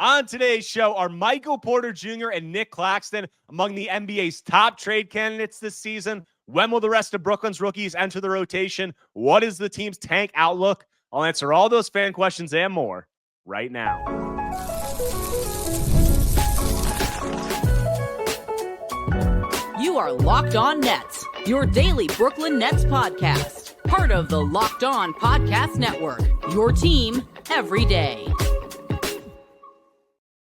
On today's show are Michael Porter Jr. and Nic Claxton among the NBA's top trade candidates this season. When will the rest of Brooklyn's rookies enter the rotation? What is the team's tank outlook? I'll answer all those fan questions and more right now. You are Locked On Nets, your daily Brooklyn Nets podcast. Part of the Locked On Podcast Network, your team every day.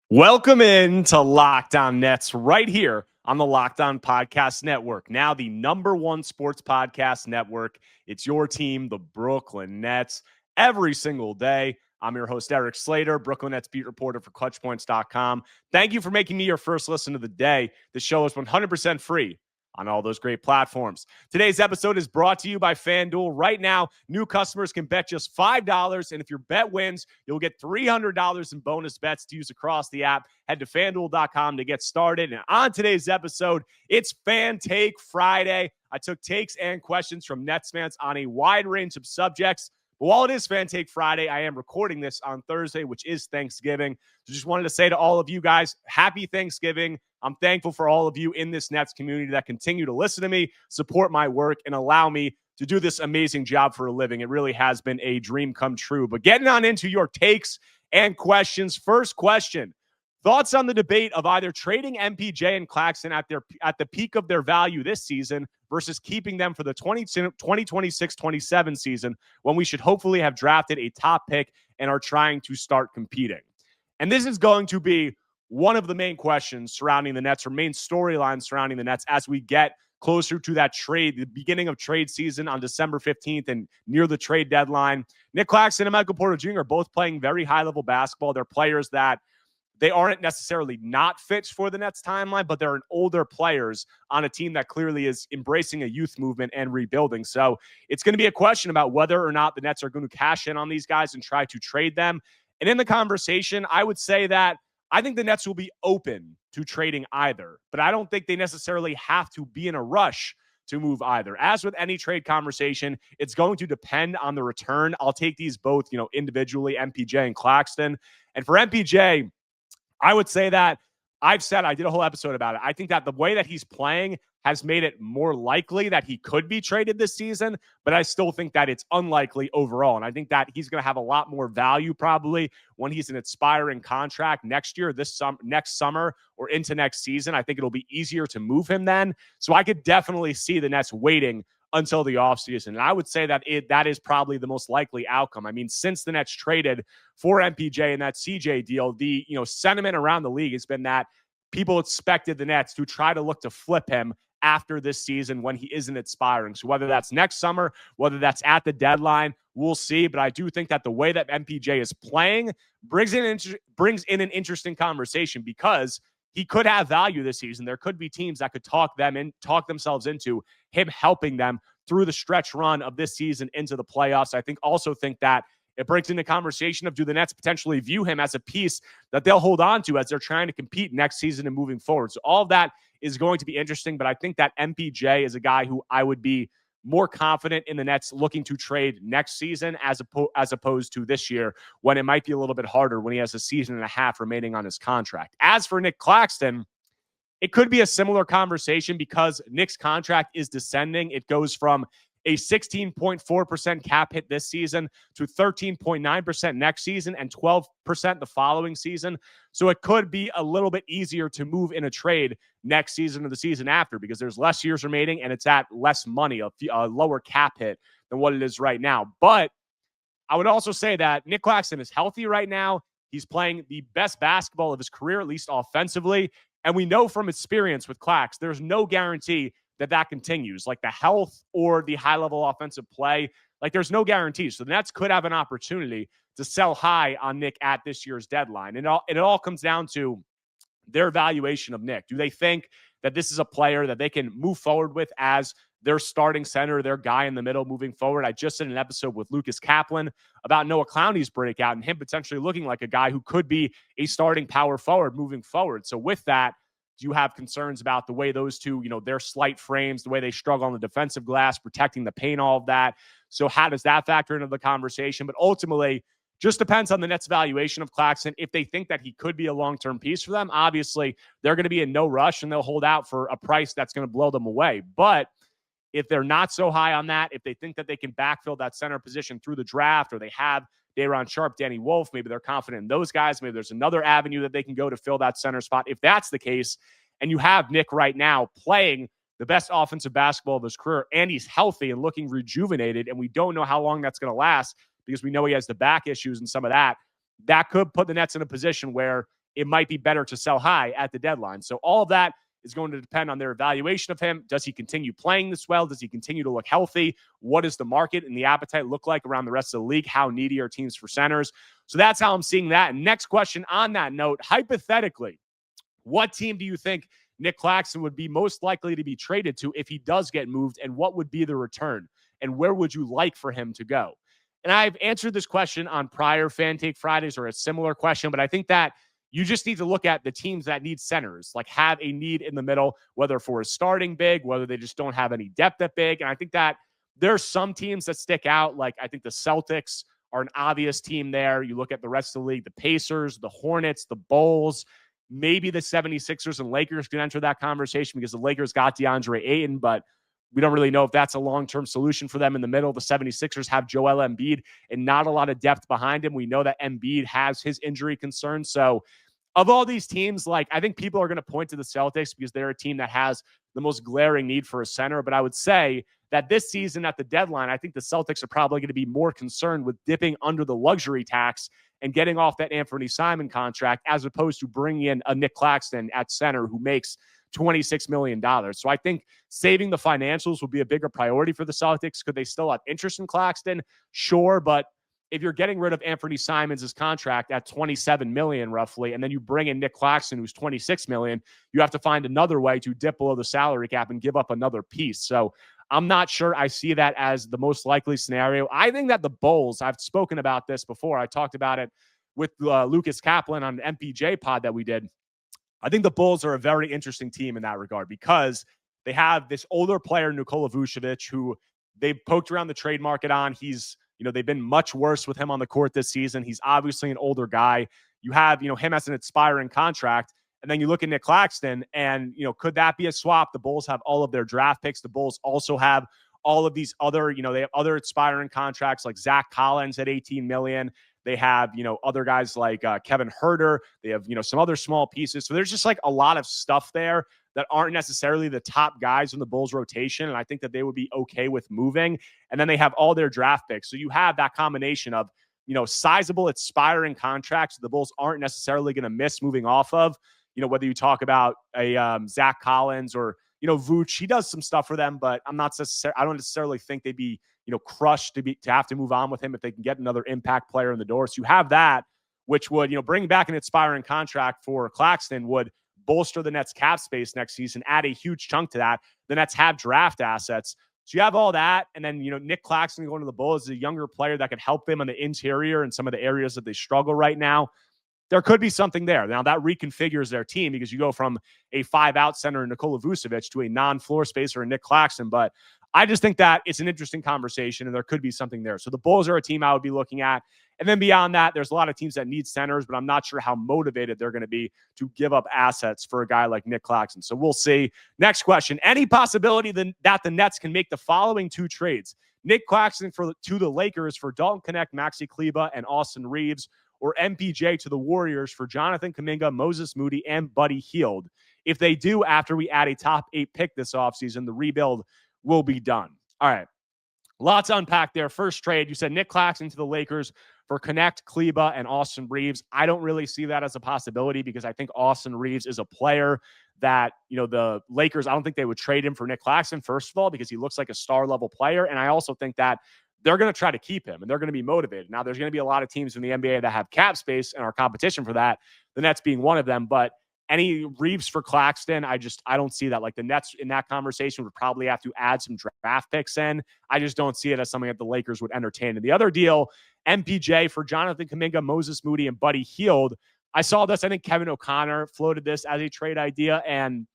Welcome in to Locked On Nets right here on the Locked On Podcast Network. Now the number one sports podcast network. It's your team, the Brooklyn Nets, every single day. I'm your host, Erik Slater, Brooklyn Nets beat reporter for ClutchPoints.com. Thank you for making me your first listen of the day. The show is 100% free on all those great platforms. Today's episode is brought to you by FanDuel. Right now, new customers can bet just $5, and if your bet wins, you'll get $300 in bonus bets to use across the app. Head to FanDuel.com to get started. And on today's episode, it's Fan Take Friday. I took takes and questions from Nets fans on a wide range of subjects. But while it is Fan Take Friday, I am recording this on Thursday, which is Thanksgiving. So just wanted to say to all of you guys, happy Thanksgiving. I'm thankful for all of you in this Nets community that continue to listen to me, support my work, and allow me to do this amazing job for a living. It really has been a dream come true. But getting on into your takes and questions. First question, thoughts on the debate of either trading MPJ and Claxton at the peak of their value this season versus keeping them for the 2026-27 season when we should hopefully have drafted a top pick and are trying to start competing. And this is going to be one of the main questions surrounding the Nets, or main storylines surrounding the Nets as we get closer to that trade, the beginning of trade season on December 15th and near the trade deadline. Nic Claxton and Michael Porter Jr. are both playing very high-level basketball. They're players that they aren't necessarily not fit for the Nets timeline, but they're older players on a team that clearly is embracing a youth movement and rebuilding. So it's going to be a question about whether or not the Nets are going to cash in on these guys and try to trade them. And in the conversation, I would say that I think the Nets will be open to trading either, but I don't think they necessarily have to be in a rush to move either. As with any trade conversation, it's going to depend on the return. I'll take these both, individually, MPJ and Claxton. And for MPJ, I would say that I did a whole episode about it. I think that the way that he's playing has made it more likely that he could be traded this season, but I still think that it's unlikely overall. And I think that he's going to have a lot more value probably when he's an expiring contract next year, next summer, or into next season. I think it'll be easier to move him then. So I could definitely see the Nets waiting until the offseason. And I would say that that is probably the most likely outcome. I mean, since the Nets traded for MPJ and that CJ deal, the sentiment around the league has been that people expected the Nets to try to look to flip him after this season when he isn't expiring. So whether that's next summer, whether that's at the deadline, we'll see. But I do think that the way that MPJ is playing brings in an interesting conversation because he could have value this season. There could be teams that could talk themselves into him helping them through the stretch run of this season into the playoffs. I also think that it brings in the conversation of, do the Nets potentially view him as a piece that they'll hold on to as they're trying to compete next season and moving forward? So all of that is going to be interesting, but I think that MPJ is a guy who I would be more confident in the Nets looking to trade next season as opposed to this year, when it might be a little bit harder when he has a season and a half remaining on his contract. As for Nic Claxton, it could be a similar conversation because Nick's contract is descending. It goes from a 16.4% cap hit this season to 13.9% next season and 12% the following season. So it could be a little bit easier to move in a trade next season or the season after because there's less years remaining and it's at less money, a lower cap hit than what it is right now. But I would also say that Nic Claxton is healthy right now. He's playing the best basketball of his career, at least offensively. And we know from experience with Clax, there's no guarantee that continues, like the health or the high-level offensive play. Like, there's no guarantee. So the Nets could have an opportunity to sell high on Nick at this year's deadline. And it all comes down to their evaluation of Nick. Do they think that this is a player that they can move forward with as their starting center, their guy in the middle moving forward? I just did an episode with Lucas Kaplan about Noah Clowney's breakout and him potentially looking like a guy who could be a starting power forward moving forward. So with that, do you have concerns about the way those two, their slight frames, the way they struggle on the defensive glass, protecting the paint, all of that? So how does that factor into the conversation? But ultimately, Just depends on the Nets' valuation of Claxton. If they think that he could be a long-term piece for them, obviously they're going to be in no rush and they'll hold out for a price that's going to blow them away. But if they're not so high on that, if they think that they can backfill that center position through the draft, or they have Day'Ron Sharpe, Danny Wolf, maybe they're confident in those guys, maybe there's another avenue that they can go to fill that center spot. If that's the case, and you have Nic right now playing the best offensive basketball of his career, and he's healthy and looking rejuvenated, and we don't know how long that's going to last because we know he has the back issues and some of that, that could put the Nets in a position where it might be better to sell high at the deadline. So all of that is going to depend on their evaluation of him. Does he continue playing this well? Does he continue to look healthy? What does the market and the appetite look like around the rest of the league? How needy are teams for centers? So that's how I'm seeing that. And next question on that note, hypothetically, what team do you think Nic Claxton would be most likely to be traded to if he does get moved, and what would be the return? And where would you like for him to go? And I've answered this question on prior Fan Take Fridays, or a similar question, but I think that you just need to look at the teams that need centers, like have a need in the middle, whether for a starting big, whether they just don't have any depth at big. And I think that there's some teams that stick out. Like I think the Celtics are an obvious team there. You look at the rest of the league, the Pacers, the Hornets, the Bulls, maybe the 76ers and Lakers can enter that conversation because the Lakers got DeAndre Ayton, but we don't really know if that's a long-term solution for them in the middle. The 76ers have Joel Embiid and not a lot of depth behind him. We know that Embiid has his injury concerns. So of all these teams, like I think people are going to point to the Celtics because they're a team that has the most glaring need for a center. But I would say that this season at the deadline, I think the Celtics are probably going to be more concerned with dipping under the luxury tax and getting off that Anthony Simon contract as opposed to bringing in a Nic Claxton at center who makes $26 million. So I think saving the financials will be a bigger priority for the Celtics. Could they still have interest in Claxton? Sure, but if you're getting rid of Anthony Simons' contract at $27 million roughly, and then you bring in Nic Claxton, who's $26 million, you have to find another way to dip below the salary cap and give up another piece. So I'm not sure I see that as the most likely scenario. I think that the Bulls, I've spoken about this before. I talked about it with Lucas Kaplan on an MPJ pod that we did. I think the Bulls are a very interesting team in that regard because they have this older player, Nikola Vucevic, who they've poked around the trade market on. They've been much worse with him on the court this season. He's obviously an older guy. You have, him as an expiring contract. And then you look at Nic Claxton and, could that be a swap? The Bulls have all of their draft picks. The Bulls also have all of these other, they have other expiring contracts like Zach Collins at $18 million. They have, other guys like Kevin Huerter. They have, some other small pieces. So there's just like a lot of stuff there that aren't necessarily the top guys in the Bulls rotation. And I think that they would be okay with moving. And then they have all their draft picks. So you have that combination of, sizable expiring contracts the Bulls aren't necessarily going to miss moving off of, whether you talk about a Zach Collins or, Vooch, he does some stuff for them, but I don't necessarily think they'd be, crushed to have to move on with him if they can get another impact player in the door. So you have that, which would, bring back an expiring contract for Claxton would bolster the Nets cap space next season, add a huge chunk to that. The Nets have draft assets. So you have all that. And then, Nic Claxton going to the Bulls is a younger player that could help them on the interior and some of the areas that they struggle right now. There could be something there. Now that reconfigures their team because you go from a 5-out center in Nikola Vucevic to a non-floor spacer in Nic Claxton. But I just think that it's an interesting conversation and there could be something there. So the Bulls are a team I would be looking at. And then beyond that, there's a lot of teams that need centers, but I'm not sure how motivated they're going to be to give up assets for a guy like Nic Claxton. So we'll see. Next question. Any possibility that the Nets can make the following two trades? Nic Claxton to the Lakers for Dalton Knecht, Maxi Kleber, and Austin Reeves, or MPJ to the Warriors for Jonathan Kuminga, Moses Moody, and Buddy Hield. If they do, after we add a top 8 pick this offseason, the rebuild will be done. All right. Lots to unpack there. First trade, you said Nic Claxton to the Lakers for Knecht, Kleber, and Austin Reeves. I don't really see that as a possibility because I think Austin Reeves is a player that, the Lakers, I don't think they would trade him for Nic Claxton, first of all, because he looks like a star-level player. And I also think that they're going to try to keep him and they're going to be motivated. Now, there's going to be a lot of teams in the NBA that have cap space and are competition for that, the Nets being one of them. But any Reeves for Claxton, I don't see that. Like the Nets in that conversation would probably have to add some draft picks in. I just don't see it as something that the Lakers would entertain. And the other deal, MPJ for Jonathan Kuminga, Moses Moody, and Buddy Hield. I saw this. I think Kevin O'Connor floated this as a trade idea. And,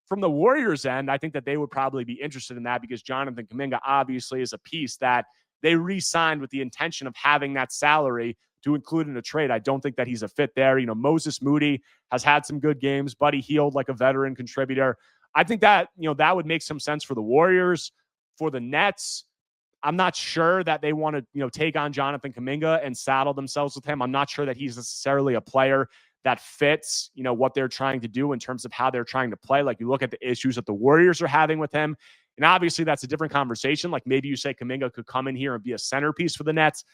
from the Warriors end, I think that they would probably be interested in that because Jonathan Kuminga obviously is a piece that they re-signed with the intention of having that salary to include in a trade. I don't think that he's a fit there. Moses Moody has had some good games. Buddy Hield, like a veteran contributor. I think that, that would make some sense for the Warriors. For the Nets, I'm not sure that they want to, take on Jonathan Kuminga and saddle themselves with him. I'm not sure that he's necessarily a player that fits, what they're trying to do in terms of how they're trying to play. Like, you look at the issues that the Warriors are having with him, and obviously that's a different conversation. Like, maybe you say Kuminga could come in here and be a centerpiece for the Nets,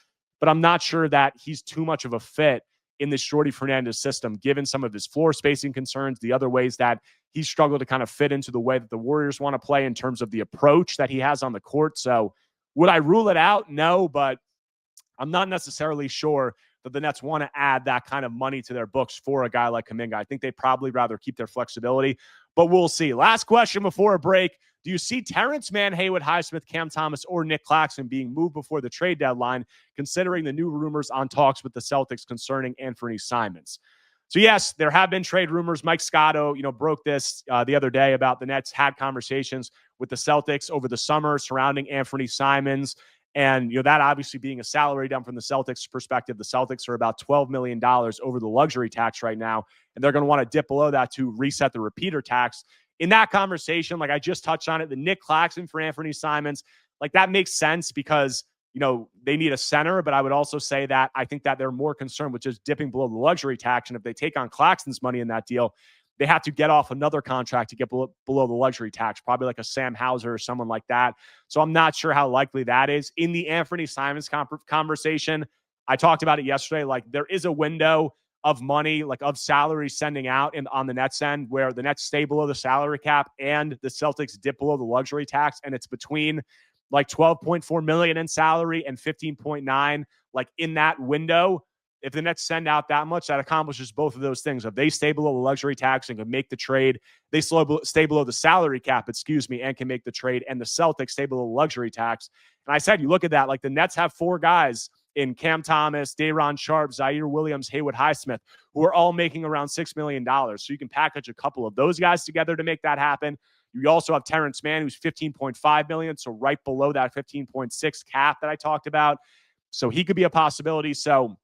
but I'm not sure that he's too much of a fit in this Shorty Fernandez system, given some of his floor spacing concerns, the other ways that he's struggled to kind of fit into the way that the Warriors want to play in terms of the approach that he has on the court. So would I rule it out? No, but I'm not necessarily sure that the Nets want to add that kind of money to their books for a guy like Kuminga. I think they'd probably rather keep their flexibility, but we'll see. Last question before a break. Do you see Terrence Mann, Haywood Highsmith, Cam Thomas, or Nic Claxton being moved before the trade deadline, considering the new rumors on talks with the Celtics concerning Anthony Simons? So, yes, there have been trade rumors. Mike Scotto, broke this the other day about the Nets had conversations with the Celtics over the summer surrounding Anthony Simons. And, that obviously being a salary dump from the Celtics perspective, the Celtics are about $12 million over the luxury tax right now. And they're going to want to dip below that to reset the repeater tax. In that conversation, like I just touched on it, the Nic Claxton for Anthony Simons, like that makes sense because, they need a center. But I would also say that I think that they're more concerned with just dipping below the luxury tax. And if they take on Claxton's money in that deal, they have to get off another contract to get below the luxury tax, probably like a Sam Hauser or someone like that. So I'm not sure how likely that is. In the Anthony Simons conversation, I talked about it yesterday. Like, there is a window of money, like of salary sending out on the Nets end, where the Nets stay below the salary cap and the Celtics dip below the luxury tax. And it's between like $12.4 million in salary and $15.9, like in that window. If the Nets send out that much, that accomplishes both of those things. If they stay below the luxury tax and can make the trade, they stay below the salary cap, and can make the trade, and the Celtics stay below the luxury tax. And I said, you look at that, like the Nets have four guys in Cam Thomas, Day'Ron Sharpe, Zaire Williams, Haywood Highsmith, who are all making around $6 million. So you can package a couple of those guys together to make that happen. You also have Terrence Mann, who's $15.5 million, so right below that 15.6 cap that I talked about. So he could be a possibility. So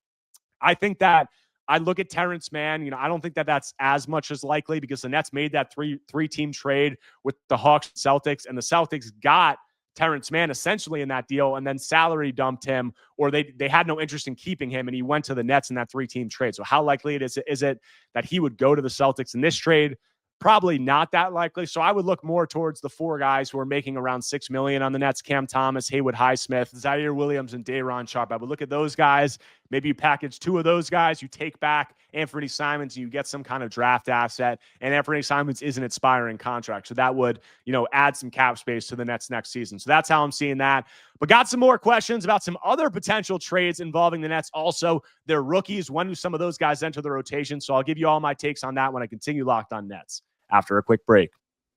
I think that I look at Terrence Mann, I don't think that that's as much as likely because the Nets made that three-team trade with the Hawks and Celtics, and the Celtics got Terrence Mann essentially in that deal and then salary dumped him, or they had no interest in keeping him, and he went to the Nets in that three-team trade. So how likely is it that he would go to the Celtics in this trade? Probably not that likely. So I would look more towards the four guys who are making around $6 million on the Nets: Cam Thomas, Haywood Highsmith, Zaire Williams, and Day'Ron Sharpe. I would look at those guys. Maybe you package two of those guys. You take back Anthony Simons and you get some kind of draft asset. And Anthony Simons is an expiring contract. So that would, add some cap space to the Nets next season. So that's how I'm seeing that. But got some more questions about some other potential trades involving the Nets. Also, their rookies. When do some of those guys enter the rotation? So I'll give you all my takes on that when I continue Locked On Nets after a quick break.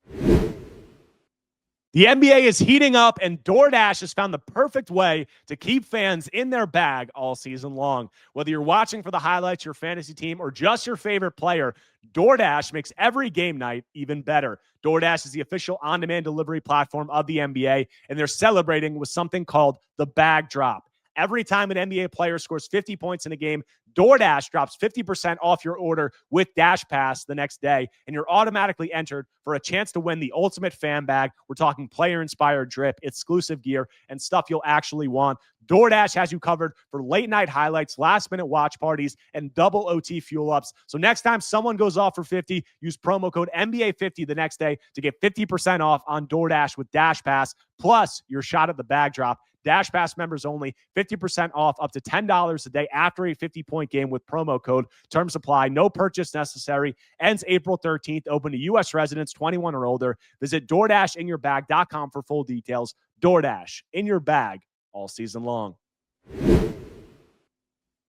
The NBA is heating up, and DoorDash has found the perfect way to keep fans in their bag all season long. Whether you're watching for the highlights, your fantasy team, or just your favorite player, DoorDash makes every game night even better. DoorDash is the official on-demand delivery platform of the NBA, and they're celebrating with something called the Bag Drop. Every time an NBA player scores 50 points in a game, DoorDash drops 50% off your order with Dash Pass the next day, and you're automatically entered for a chance to win the ultimate fan bag. We're talking player-inspired drip, exclusive gear, and stuff you'll actually want. DoorDash has you covered for late-night highlights, last-minute watch parties, and double OT fuel-ups. So next time someone goes off for 50, use promo code NBA50 the next day to get 50% off on DoorDash with Dash Pass, plus your shot at the bag drop. Dash Pass members only, 50% off up to $10 a day after a 50-point game with promo code. Terms apply. No purchase necessary. Ends April 13th. Open to U.S. residents 21 or older. Visit DoorDashInYourBag.com for full details. DoorDash, in your bag all season long.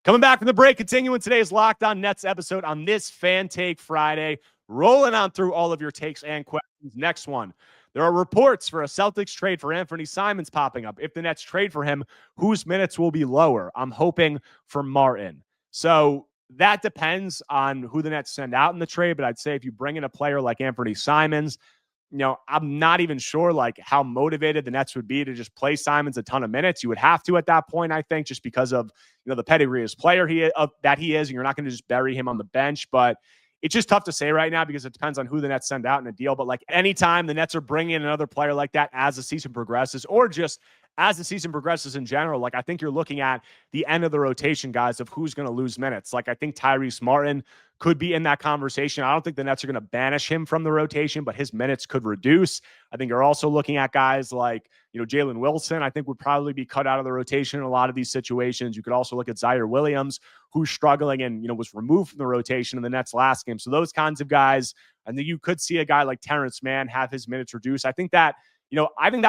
Coming back from the break, continuing today's Locked On Nets episode on this Fan Take Friday. Rolling on through all of your takes and questions. Next one. There are reports for a Celtics trade for Anthony Simons popping up. If the Nets trade for him, whose minutes will be lower? I'm hoping for Martin. So that depends on who the Nets send out in the trade. But I'd say if you bring in a player like Anthony Simons, I'm not even sure like how motivated the Nets would be to just play Simons a ton of minutes. You would have to at that point, I think, just because of the pedigree as player that he is, and you're not going to just bury him on the bench. But it's just tough to say right now because it depends on who the Nets send out in a deal. But like anytime the Nets are bringing in another player like that as the season progresses, or just as the season progresses in general, like I think you're looking at the end of the rotation, guys, of who's going to lose minutes. Like I think Tyrese Martin could be in that conversation. I don't think the Nets are going to banish him from the rotation, but his minutes could reduce. I think you're also looking at guys like, Jalen Wilson, I think would probably be cut out of the rotation in a lot of these situations. You could also look at Zaire Williams, who's struggling and, was removed from the rotation in the Nets last game. So those kinds of guys, I think you could see a guy like Terrence Mann have his minutes reduced. I think that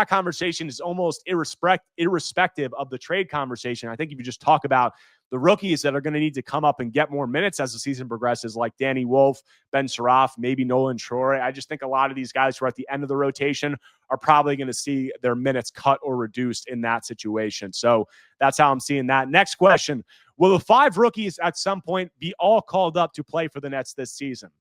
conversation is almost irrespective of the trade conversation. I think if you just talk about the rookies that are going to need to come up and get more minutes as the season progresses, like Danny Wolf, Ben Saraf, maybe Nolan Troy. I just think a lot of these guys who are at the end of the rotation are probably going to see their minutes cut or reduced in that situation. So that's how I'm seeing that. Next question. Will the 5 rookies at some point be all called up to play for the Nets this season?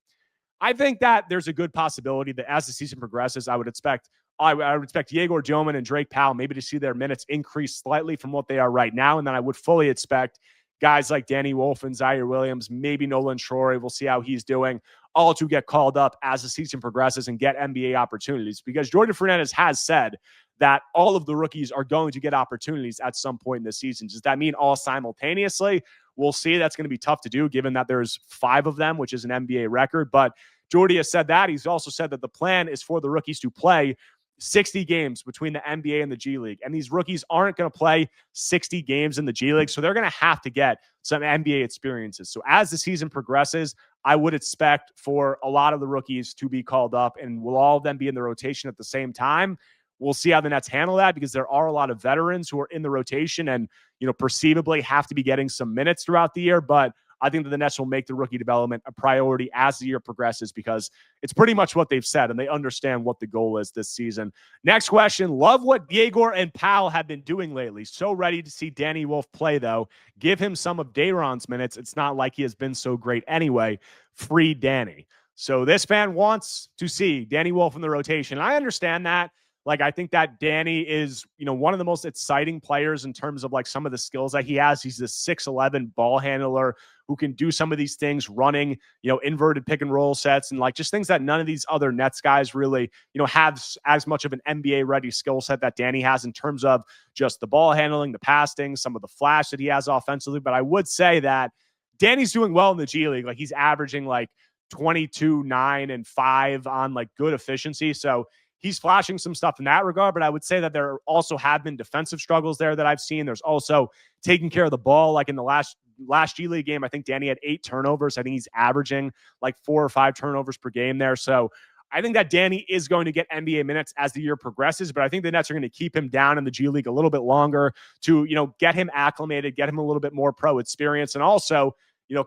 I think that there's a good possibility that as the season progresses, I would expect Yegor Dioman and Drake Powell maybe to see their minutes increase slightly from what they are right now. And then I would fully expect guys like Danny Wolf and Zaire Williams, maybe Nolan Troy, we'll see how he's doing, all to get called up as the season progresses and get NBA opportunities. Because Jordan Fernandez has said that all of the rookies are going to get opportunities at some point in the season. Does that mean all simultaneously? We'll see. That's going to be tough to do given that there's 5 of them, which is an NBA record. But Jordy has said that. He's also said that the plan is for the rookies to play 60 games between the NBA and the G League. And these rookies aren't going to play 60 games in the G League. So they're going to have to get some NBA experiences. So as the season progresses, I would expect for a lot of the rookies to be called up, and will all of them be in the rotation at the same time? We'll see how the Nets handle that, because there are a lot of veterans who are in the rotation and, perceivably have to be getting some minutes throughout the year. But I think that the Nets will make the rookie development a priority as the year progresses, because it's pretty much what they've said and they understand what the goal is this season. Next question. Love what Yegor and Powell have been doing lately. So ready to see Danny Wolf play, though. Give him some of Dayron's minutes. It's not like he has been so great anyway. Free Danny. So this fan wants to see Danny Wolf in the rotation. I understand that. Like, I think that Danny is, one of the most exciting players in terms of like some of the skills that he has. He's this 6'11" ball handler who can do some of these things running, inverted pick and roll sets and like just things that none of these other Nets guys really, have as much of an NBA ready skill set that Danny has in terms of just the ball handling, the passing, some of the flash that he has offensively. But I would say that Danny's doing well in the G League. Like, he's averaging like 22, 9, and 5 on like good efficiency. So he's flashing some stuff in that regard, but I would say that there also have been defensive struggles there that I've seen. There's also taking care of the ball. Like in the last G League game, I think Danny had 8 turnovers. I think he's averaging like 4 or 5 turnovers per game there. So I think that Danny is going to get NBA minutes as the year progresses, but I think the Nets are going to keep him down in the G League a little bit longer to, get him acclimated, get him a little bit more pro experience, and also,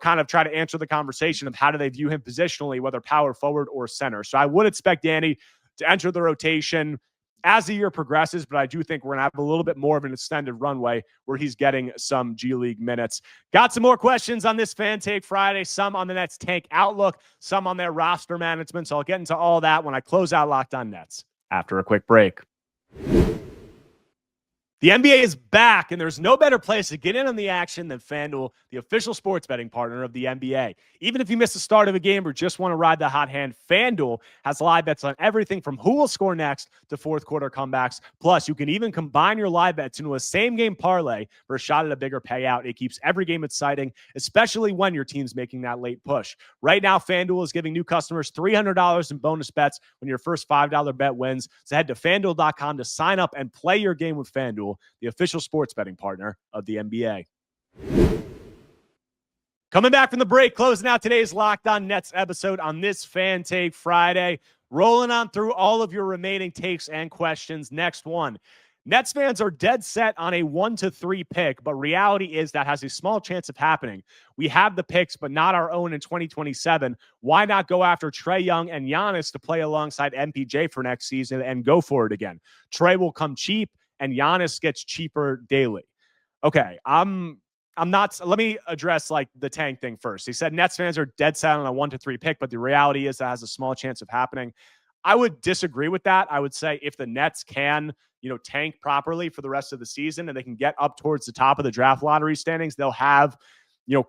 kind of try to answer the conversation of how do they view him positionally, whether power forward or center. So I would expect Danny to enter the rotation as the year progresses, but I do think we're going to have a little bit more of an extended runway where he's getting some G League minutes. Got some more questions on this Fan Take Friday, some on the Nets tank outlook, some on their roster management. So I'll get into all that when I close out Locked On Nets after a quick break. The NBA is back, and there's no better place to get in on the action than FanDuel, the official sports betting partner of the NBA. Even if you miss the start of a game or just want to ride the hot hand, FanDuel has live bets on everything from who will score next to fourth quarter comebacks. Plus, you can even combine your live bets into a same-game parlay for a shot at a bigger payout. It keeps every game exciting, especially when your team's making that late push. Right now, FanDuel is giving new customers $300 in bonus bets when your first $5 bet wins. So head to FanDuel.com to sign up and play your game with FanDuel, the official sports betting partner of the NBA. Coming back from the break, closing out today's Locked On Nets episode on this Fan Take Friday. Rolling on through all of your remaining takes and questions. Next one. Nets fans are dead set on a 1-3 pick, but reality is that has a small chance of happening. We have the picks, but not our own in 2027. Why not go after Trae Young and Giannis to play alongside MPJ for next season and go for it again? Trae will come cheap, and Giannis gets cheaper daily. Okay, I'm not. Let me address like the tank thing first. He said Nets fans are dead set on a 1-3 pick, but the reality is that has a small chance of happening. I would disagree with that. I would say if the Nets can, tank properly for the rest of the season and they can get up towards the top of the draft lottery standings, they'll have,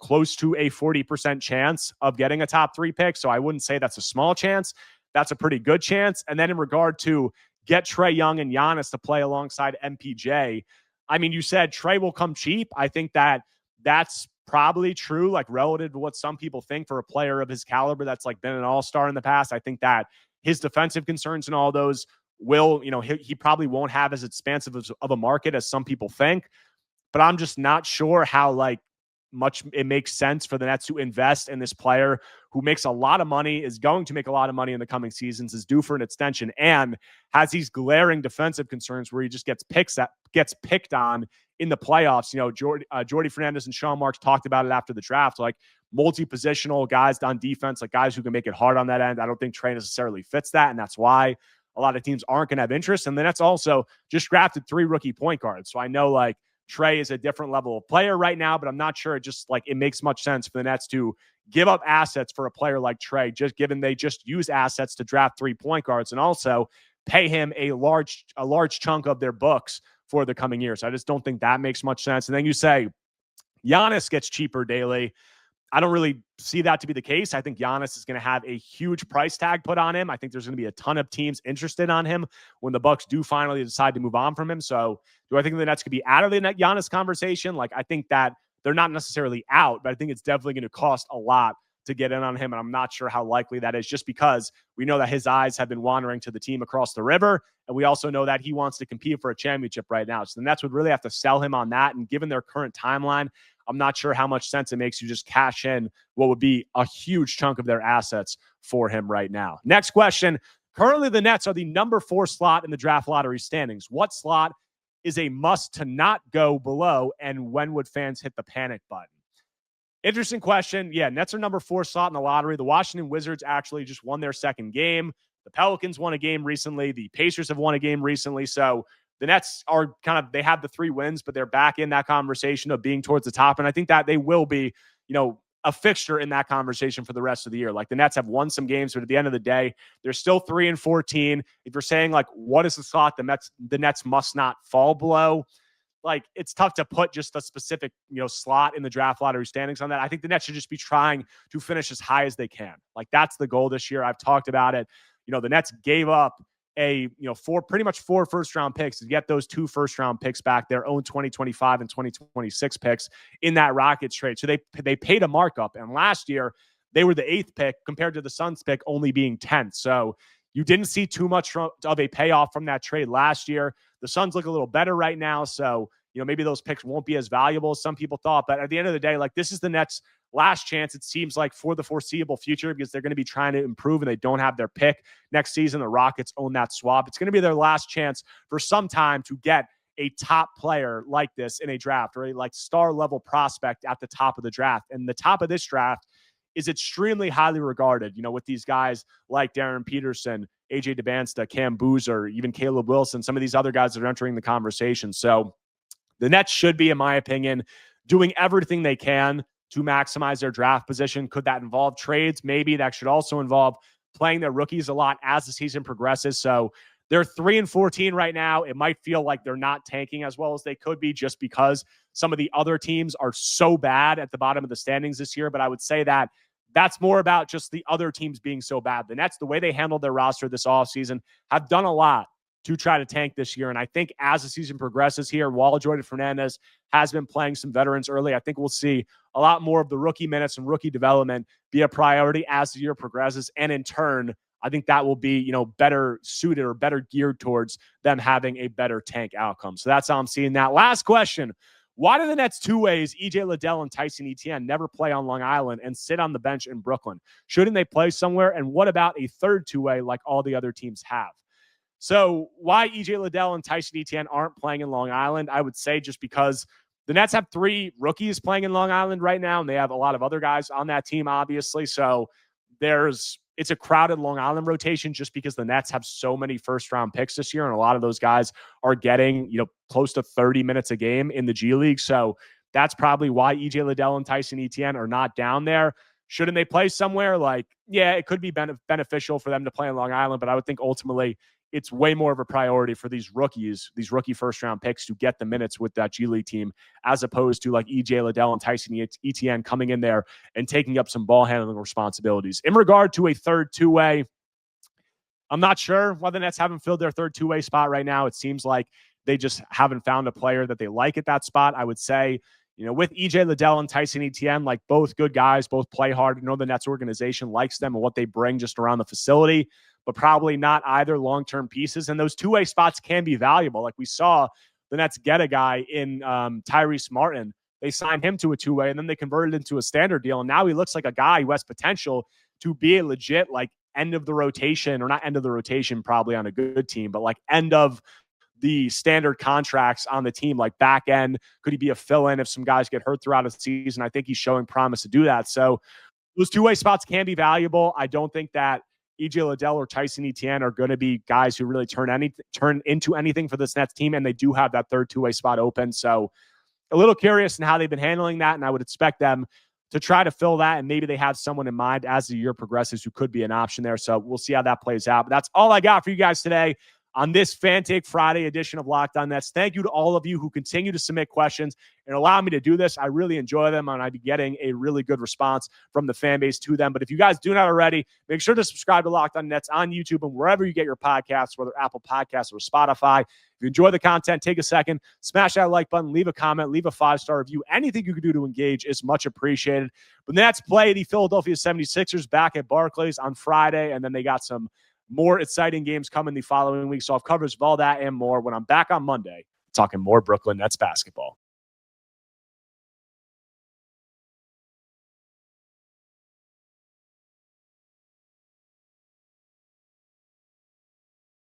close to a 40% chance of getting a top 3 pick. So I wouldn't say that's a small chance. That's a pretty good chance. And then in regard to get Trae Young and Giannis to play alongside MPJ, I mean, you said Trae will come cheap. I think that that's probably true, like relative to what some people think for a player of his caliber that's like been an all-star in the past. I think that his defensive concerns and all those will, he probably won't have as expansive of a market as some people think. But I'm just not sure how much it makes sense for the Nets to invest in this player who makes a lot of money, is going to make a lot of money in the coming seasons, is due for an extension, and has these glaring defensive concerns where he just gets picked on in the playoffs. Jordy Fernandez and Sean Marks talked about it after the draft, like multi-positional guys on defense, like guys who can make it hard on that end. I don't think Trae necessarily fits that, and that's why a lot of teams aren't going to have interest. And the Nets also just drafted 3 rookie point guards. So I know Trae is a different level of player right now, but I'm not sure it makes much sense for the Nets to give up assets for a player like Trae, just given they just use assets to draft 3 point guards and also pay him a large chunk of their books for the coming years. I just don't think that makes much sense. And then you say Giannis gets cheaper daily. I don't really see that to be the case. I think Giannis is going to have a huge price tag put on him. I think there's going to be a ton of teams interested on him when the Bucks do finally decide to move on from him. So do I think the Nets could be out of the Giannis conversation? I think that they're not necessarily out, but I think it's definitely going to cost a lot to get in on him. And I'm not sure how likely that is, just because we know that his eyes have been wandering to the team across the river. And we also know that he wants to compete for a championship right now. So the Nets would really have to sell him on that. And given their current timeline, I'm not sure how much sense it makes you just cash in what would be a huge chunk of their assets for him right now. Next question. Currently, the Nets are the number 4 slot in the draft lottery standings. What slot is a must to not go below, and when would fans hit the panic button? Interesting question. Yeah, Nets are number 4 slot in the lottery. The Washington Wizards actually just won their second game. The Pelicans won a game recently. The Pacers have won a game recently. So the Nets are they have the 3 wins, but they're back in that conversation of being towards the top. And I think that they will be, a fixture in that conversation for the rest of the year. The Nets have won some games, but at the end of the day, they're still 3-14. If you're saying what is the slot the Nets must not fall below, it's tough to put just a specific, slot in the draft lottery standings on that. I think the Nets should just be trying to finish as high as they can. That's the goal this year. I've talked about it. The Nets gave up pretty much 4 first-round picks to get those 2 first-round picks back, their own 2025 and 2026 picks in that Rockets trade. So they paid a markup. And last year, they were the 8th pick compared to the Suns pick only being 10th. So you didn't see too much of a payoff from that trade last year. The Suns look a little better right now. So, maybe those picks won't be as valuable as some people thought. But at the end of the day, this is the Nets' last chance, it seems like, for the foreseeable future, because they're going to be trying to improve and they don't have their pick next season. The Rockets own that swap. It's going to be their last chance for some time to get a top player like this in a draft, or a star level prospect at the top of the draft. And the top of this draft is extremely highly regarded, with these guys like Darren Peterson, AJ DeBansta, Cam Boozer, even Caleb Wilson, some of these other guys that are entering the conversation. So the Nets should be, in my opinion, doing everything they can to maximize their draft position. Could that involve trades? Maybe. That should also involve playing their rookies a lot as the season progresses. So they're 3-14 right now. It might feel like they're not tanking as well as they could be, just because some of the other teams are so bad at the bottom of the standings this year. But I would say that that's more about just the other teams being so bad. The Nets, the way they handled their roster this offseason, have done a lot to try to tank this year. And I think as the season progresses here, while Jordy Fernandez has been playing some veterans early, I think we'll see a lot more of the rookie minutes and rookie development be a priority as the year progresses. And in turn, I think that will be, better suited or better geared towards them having a better tank outcome. So that's how I'm seeing that. Last question. Why do the Nets two-ways, EJ Liddell and Tyson Etienne, never play on Long Island and sit on the bench in Brooklyn? Shouldn't they play somewhere? And what about a third two-way like all the other teams have? So why EJ Liddell and Tyson Etienne aren't playing in Long Island, I would say just because the Nets have 3 rookies playing in Long Island right now, and they have a lot of other guys on that team, obviously. So it's a crowded Long Island rotation just because the Nets have so many first-round picks this year, and a lot of those guys are getting, close to 30 minutes a game in the G League. So that's probably why EJ Liddell and Tyson Etienne are not down there. Shouldn't they play somewhere? Like, yeah, it could be beneficial for them to play in Long Island, but I would think ultimately it's way more of a priority for these rookie first-round picks to get the minutes with that G League team, as opposed to like EJ Liddell and Tyson Etienne coming in there and taking up some ball handling responsibilities. In regard to a third two-way, I'm not sure why the Nets haven't filled their third two-way spot right now. It seems like they just haven't found a player that they like at that spot. I would say, with EJ Liddell and Tyson Etienne, like both good guys, both play hard. The Nets organization likes them and what they bring just around the facility, but probably not either long-term pieces. And those two-way spots can be valuable. Like we saw the Nets get a guy in Tyrese Martin. They signed him to a two-way, and then they converted into a standard deal. And now he looks like a guy who has potential to be a legit, like, end of the rotation, or not end of the rotation probably on a good team, but like end of the standard contracts on the team, like back end. Could he be a fill-in if some guys get hurt throughout the season? I think he's showing promise to do that. So those two-way spots can be valuable. I don't think that EJ Liddell or Tyson Etienne are going to be guys who really turn into anything for this Nets team, and they do have that third two-way spot open. So a little curious in how they've been handling that, and I would expect them to try to fill that, and maybe they have someone in mind as the year progresses who could be an option there. So we'll see how that plays out. But that's all I got for you guys today on this Fan Take Friday edition of Locked On Nets. Thank you to all of you who continue to submit questions and allow me to do this. I really enjoy them, and I'd be getting a really good response from the fan base to them. But if you guys do not already, make sure to subscribe to Locked On Nets on YouTube and wherever you get your podcasts, whether Apple Podcasts or Spotify. If you enjoy the content, take a second, smash that like button, leave a comment, leave a 5-star review. Anything you can do to engage is much appreciated. But the Nets play the Philadelphia 76ers back at Barclays on Friday, and then they got some more exciting games coming the following week. So I'll have coverage of all that and more when I'm back on Monday talking more Brooklyn Nets basketball.